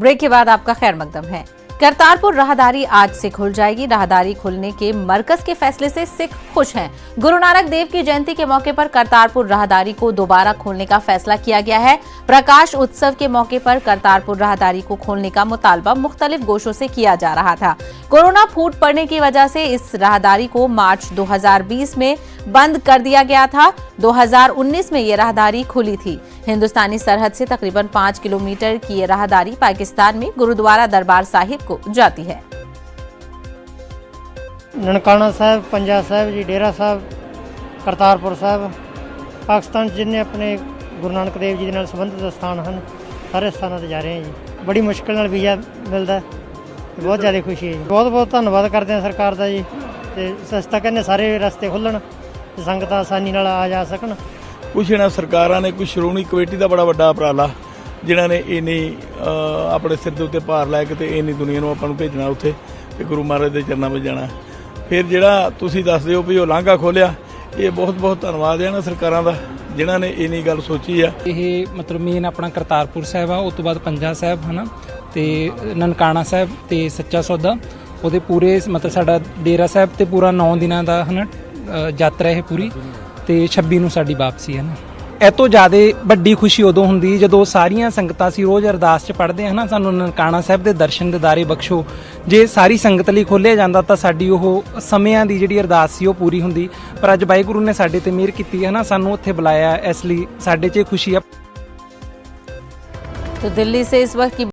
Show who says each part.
Speaker 1: Break के बाद आपका खैर मकदम है। करतारपुर राहदारी आज से खुल जाएगी। राहदारी खुलने के मरकज के फैसले से सिख खुश हैं। गुरु नानक देव की जयंती के मौके पर करतारपुर राहदारी को दोबारा खोलने का फैसला किया गया है। प्रकाश उत्सव के मौके पर करतारपुर राहदारी को खोलने का मुतालबा मुख्तलिफ गोशों से किया जा रहा था। कोरोना फूट पड़ने की वजह से इस राहदारी को मार्च 2020 में बंद कर दिया गया था। 2019 में ये राहदारी खुली थी। हिंदुस्तानी सरहद से तकरीबन 5 किलोमीटर की ये राहदारी पाकिस्तान में गुरुद्वारा दरबार साहिब को जाती है।
Speaker 2: ननकाना साहब, पंजा साहब जी, डेरा साहब, करतारपुर साहब, पाकिस्तान जिन्हें अपने गुरु नानक देव जी के संबंधित स्थान हैं, सारे स्थानों पर जा रहे हैं जी। बड़ी मुश्किल नाल वीज़ा मिलता है, बहुत ज़्यादा खुशी है जी। बहुत बहुत धन्यवाद करते हैं सरकार का जी। सस्ता कहने सारे रस्ते खुलन, संगत आसानी नाल आ जा सकन।
Speaker 3: कुछ इन्हां सरकारां ने, कुछ श्रोमणी कमेटी का बड़ा वड्डा उपराला जिन्हां ने इन्नी अपने सिर के उत्ते भार लैके ते इन्नी दुनिया नूं आपां नूं भेजना उत्थे ते गुरु महाराज के चरणों में जाना। फिर जिहड़ा तुसीं दसदे हो भी वो लांघा खोलिया, ये बहुत बहुत धन्नवाद है इन्हां सरकारां दा जिन्हां ने इन्नी गल सोची आ।
Speaker 4: ये मतलब मेन अपना करतारपुर साहब आ, उस तो बाद पंजा साहब है ना, ते ननकाना साहब ते सच्चा सौदा, ਉਹਦੇ पूरे मतलब साडा डेरा साहब ते पूरा 9 दिनों का है ना यात्रा है पूरी, ਤੇ 26 ਨੂੰ ਸਾਡੀ ਵਾਪਸੀ ਹੈ ਨਾ। ਇਹ ਤੋਂ ਜ਼ਿਆਦਾ ਵੱਡੀ ਖੁਸ਼ੀ ਉਦੋਂ ਹੁੰਦੀ ਜਦੋਂ ਸਾਰੀਆਂ ਸੰਗਤਾਂ ਸੀ ਰੋਜ਼ ਅਰਦਾਸ 'ਚ ਪੜ੍ਹਦੇ ਹਾਂ ਨਾ, ਸਾਨੂੰ ਨਨਕਾਣਾ ਸਾਹਿਬ ਦੇ ਦਰਸ਼ਨ ਦਿਦਾਰੇ ਬਖਸ਼ੋ। ਜੇ ਸਾਰੀ ਸੰਗਤ ਲਈ ਖੋਲ੍ਹਿਆ ਜਾਂਦਾ ਤਾਂ ਸਾਡੀ ਉਹ ਸਮਿਆਂ ਦੀ ਜਿਹੜੀ ਅਰਦਾਸ ਸੀ ਉਹ ਪੂਰੀ ਹੁੰਦੀ। ਪਰ ਅੱਜ ਵਾਹਿਗੁਰੂ ਨੇ ਸਾਡੇ ਤੇ ਮਿਹਰ ਕੀਤੀ ਹੈ ਨਾ, ਸਾਨੂੰ ਉੱਥੇ ਬੁਲਾਇਆ, ਇਸ ਲਈ ਸਾਡੇ 'ਚ ਖੁਸ਼ੀ ਆ।
Speaker 1: तो दिल्ली से इस वक्त की